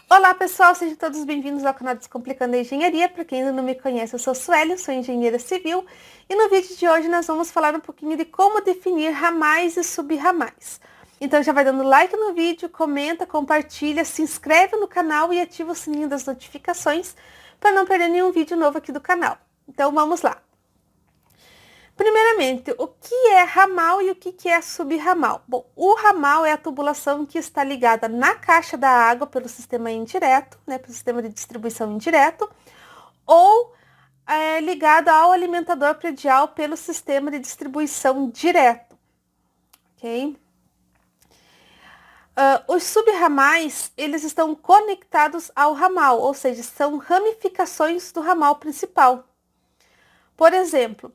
Olá pessoal, sejam todos bem-vindos ao canal Descomplicando a Engenharia. Para quem ainda não me conhece, eu sou Sueli, sou engenheira civil e no vídeo de hoje nós vamos falar um pouquinho de como definir ramais e subramais. Então já vai dando like no vídeo, comenta, compartilha, se inscreve no canal e ativa o sininho das notificações para não perder nenhum vídeo novo aqui do canal. Então vamos lá. Primeiramente, o que é ramal e o que é subramal? Bom, o ramal é a tubulação que está ligada na caixa da água pelo sistema indireto, pelo sistema de distribuição indireto, ou ligada ao alimentador predial pelo sistema de distribuição direto, ok? Os subramais, eles estão conectados ao ramal, ou seja, são ramificações do ramal principal. Por exemplo,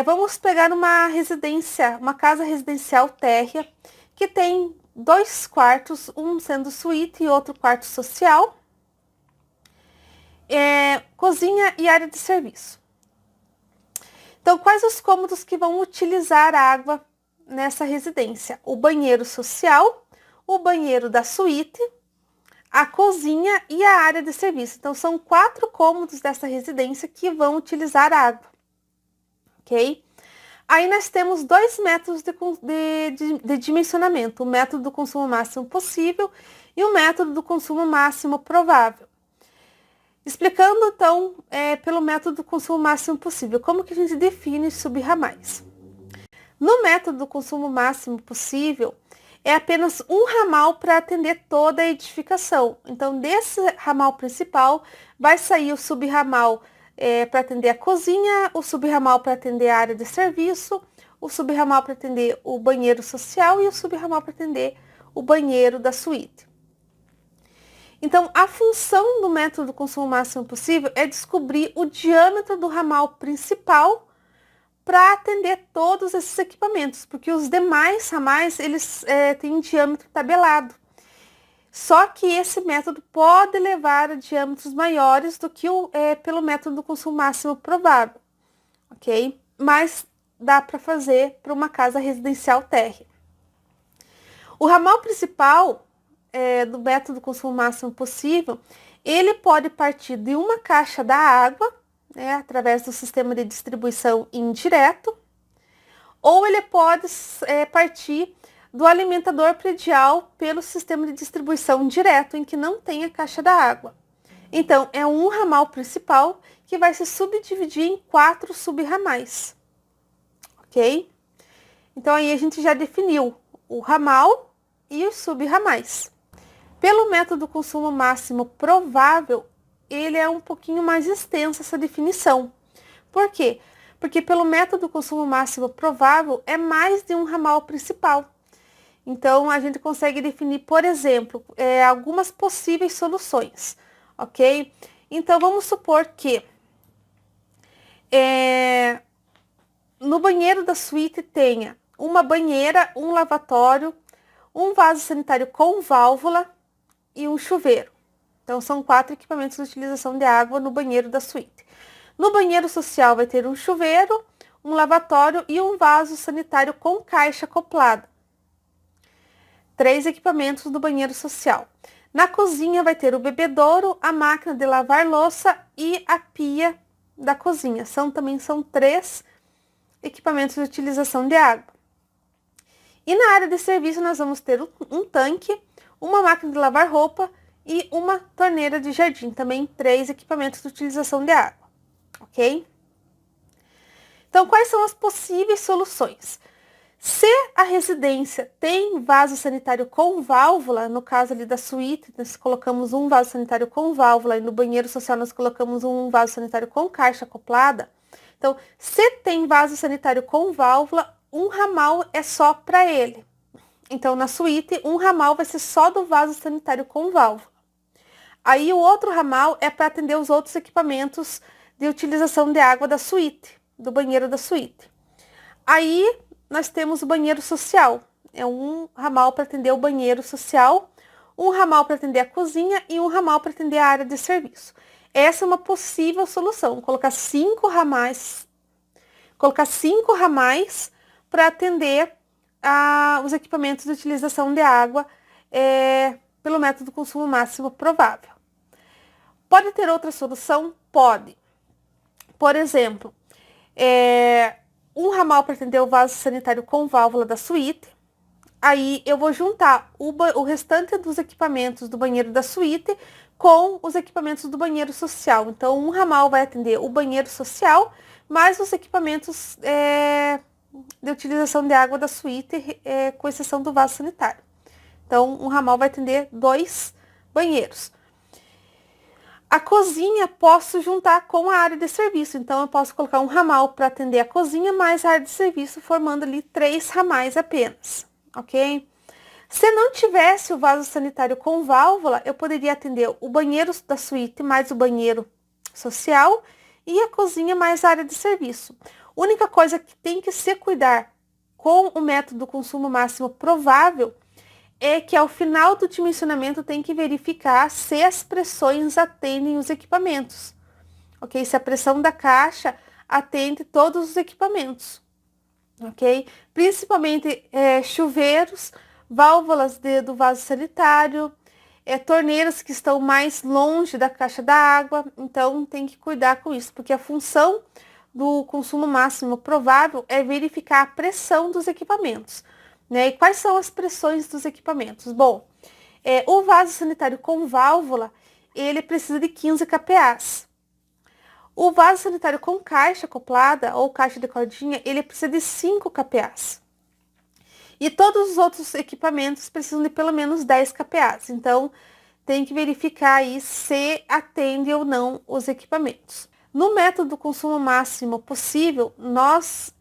vamos pegar uma residência, uma casa residencial térrea, que tem 2 quartos, um sendo suíte e outro quarto social, cozinha e área de serviço. Então, quais os cômodos que vão utilizar água nessa residência? O banheiro social, o banheiro da suíte, a cozinha e a área de serviço. Então, são 4 cômodos dessa residência que vão utilizar água. Ok? Aí nós temos 2 métodos de dimensionamento, o método do consumo máximo possível e o método do consumo máximo provável. Explicando então, pelo método do consumo máximo possível, como que a gente define subramais. No método do consumo máximo possível, é apenas um ramal para atender toda a edificação. Então, desse ramal principal, vai sair o subramal para atender a cozinha, o subramal para atender a área de serviço, o subramal para atender o banheiro social e o subramal para atender o banheiro da suíte. Então, a função do método do consumo máximo possível é descobrir o diâmetro do ramal principal para atender todos esses equipamentos, porque os demais ramais, eles têm diâmetro tabelado. Só que esse método pode levar a diâmetros maiores do que pelo método do consumo máximo provável, ok? Mas dá para fazer para uma casa residencial térrea. O ramal principal do método do consumo máximo possível, ele pode partir de uma caixa da água, através do sistema de distribuição indireto, ou ele pode partir do alimentador predial pelo sistema de distribuição direto, em que não tem a caixa da água. Então, é um ramal principal que vai se subdividir em 4 subramais, ok? Então, aí a gente já definiu o ramal e os subramais. Pelo método do consumo máximo provável, ele é um pouquinho mais extensa essa definição. Por quê? Porque pelo método do consumo máximo provável, é mais de um ramal principal. Então, a gente consegue definir, por exemplo, algumas possíveis soluções, ok? Então, vamos supor que no banheiro da suíte tenha uma banheira, um lavatório, um vaso sanitário com válvula e um chuveiro. Então, são 4 equipamentos de utilização de água no banheiro da suíte. No banheiro social vai ter um chuveiro, um lavatório e um vaso sanitário com caixa acoplada. 3 equipamentos do banheiro social. Na cozinha vai ter o bebedouro, a máquina de lavar louça e a pia da cozinha. Também são 3 equipamentos de utilização de água. E na área de serviço nós vamos ter um tanque, uma máquina de lavar roupa e uma torneira de jardim. Também 3 equipamentos de utilização de água. Ok? Então, quais são as possíveis soluções? Se a residência tem vaso sanitário com válvula, no caso ali da suíte, nós colocamos um vaso sanitário com válvula e no banheiro social nós colocamos um vaso sanitário com caixa acoplada. Então, se tem vaso sanitário com válvula, um ramal é só para ele. Então, na suíte, um ramal vai ser só do vaso sanitário com válvula. Aí, o outro ramal é para atender os outros equipamentos de utilização de água da suíte, do banheiro da suíte. Aí, nós temos o banheiro social. É um ramal para atender o banheiro social, um ramal para atender a cozinha e um ramal para atender a área de serviço. essa é uma possível solução, colocar 5 ramais para atender os equipamentos de utilização de água pelo método consumo máximo provável. Pode ter outra solução? Pode. Por exemplo, um ramal para atender o vaso sanitário com válvula da suíte. Aí eu vou juntar o restante dos equipamentos do banheiro da suíte com os equipamentos do banheiro social. Então, um ramal vai atender o banheiro social, mais os equipamentos de utilização de água da suíte, com exceção do vaso sanitário. Então, um ramal vai atender 2 banheiros. A cozinha posso juntar com a área de serviço. Então, eu posso colocar um ramal para atender a cozinha, mais a área de serviço, formando ali 3 ramais apenas, ok? Se não tivesse o vaso sanitário com válvula, eu poderia atender o banheiro da suíte mais o banheiro social e a cozinha mais a área de serviço. Única coisa que tem que se cuidar com o método consumo máximo provável é que ao final do dimensionamento tem que verificar se as pressões atendem os equipamentos, ok? Se a pressão da caixa atende todos os equipamentos, ok? Principalmente chuveiros, válvulas do vaso sanitário, torneiras que estão mais longe da caixa da água, então tem que cuidar com isso, porque a função do consumo máximo provável é verificar a pressão dos equipamentos, né? E quais são as pressões dos equipamentos? Bom, o vaso sanitário com válvula, ele precisa de 15 kPa. O vaso sanitário com caixa acoplada ou caixa de cordinha, ele precisa de 5 kPa. E todos os outros equipamentos precisam de pelo menos 10 kPa. Então, tem que verificar aí se atende ou não os equipamentos. No método consumo máximo possível, nós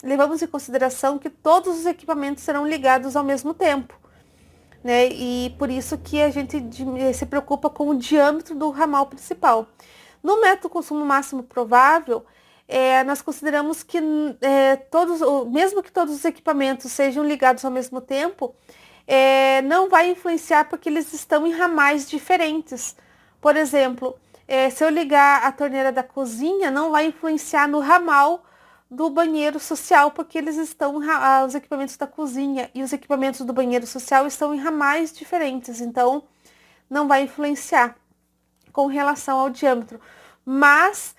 levamos em consideração que todos os equipamentos serão ligados ao mesmo tempo, né? E por isso que a gente se preocupa com o diâmetro do ramal principal. No método consumo máximo provável, nós consideramos que mesmo que todos os equipamentos sejam ligados ao mesmo tempo, não vai influenciar porque eles estão em ramais diferentes. Por exemplo, se eu ligar a torneira da cozinha, não vai influenciar no ramal do banheiro social, porque eles estão, os equipamentos da cozinha e os equipamentos do banheiro social estão em ramais diferentes, então não vai influenciar com relação ao diâmetro. Mas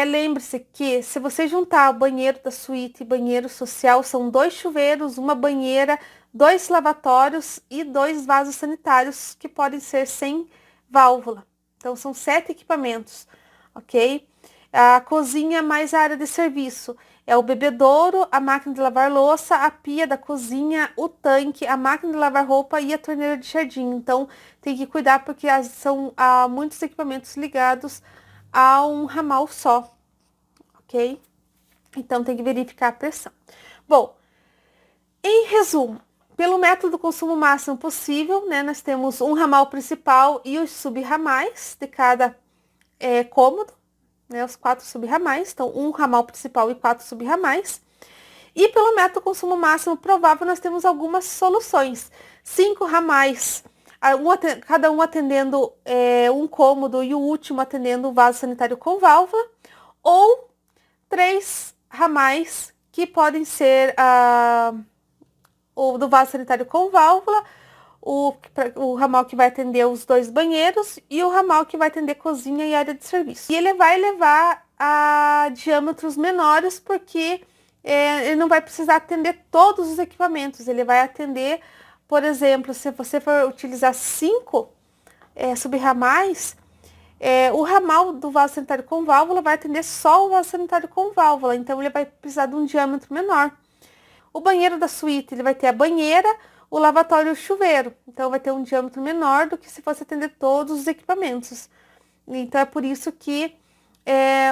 lembre-se que se você juntar o banheiro da suíte e banheiro social, são 2 chuveiros, uma banheira, 2 lavatórios e 2 vasos sanitários que podem ser sem válvula. Então, são 7 equipamentos, ok? A cozinha mais a área de serviço. É o bebedouro, a máquina de lavar louça, a pia da cozinha, o tanque, a máquina de lavar roupa e a torneira de jardim. Então, tem que cuidar porque são muitos equipamentos ligados a um ramal só, ok? Então, tem que verificar a pressão. Bom, em resumo, pelo método consumo máximo possível, né, nós temos um ramal principal e os sub-ramais de cada cômodo, né, os 4 sub-ramais, então um ramal principal e 4 sub-ramais. E pelo método consumo máximo provável, nós temos algumas soluções. 5 ramais, cada um atendendo um cômodo e o último atendendo o vaso sanitário com válvula, ou 3 ramais que podem ser o do vaso sanitário com válvula, o ramal que vai atender os 2 banheiros e o ramal que vai atender cozinha e área de serviço. E ele vai levar a diâmetros menores porque ele não vai precisar atender todos os equipamentos. Ele vai atender, por exemplo, se você for utilizar 5 sub-ramais, o ramal do vaso sanitário com válvula vai atender só o vaso sanitário com válvula. Então, ele vai precisar de um diâmetro menor. O banheiro da suíte, ele vai ter a banheira, o lavatório e o chuveiro. Então, vai ter um diâmetro menor do que se fosse atender todos os equipamentos. Então, é por isso que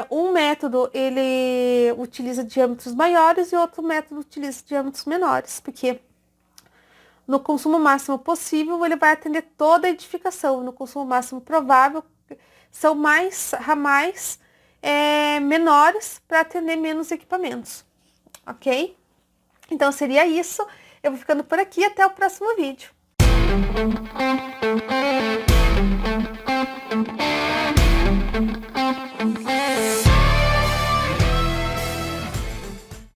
um método, ele utiliza diâmetros maiores e outro método utiliza diâmetros menores. Porque no consumo máximo possível, ele vai atender toda a edificação. No consumo máximo provável, são mais ramais menores para atender menos equipamentos. Ok? Então, seria isso. Eu vou ficando por aqui. Até o próximo vídeo.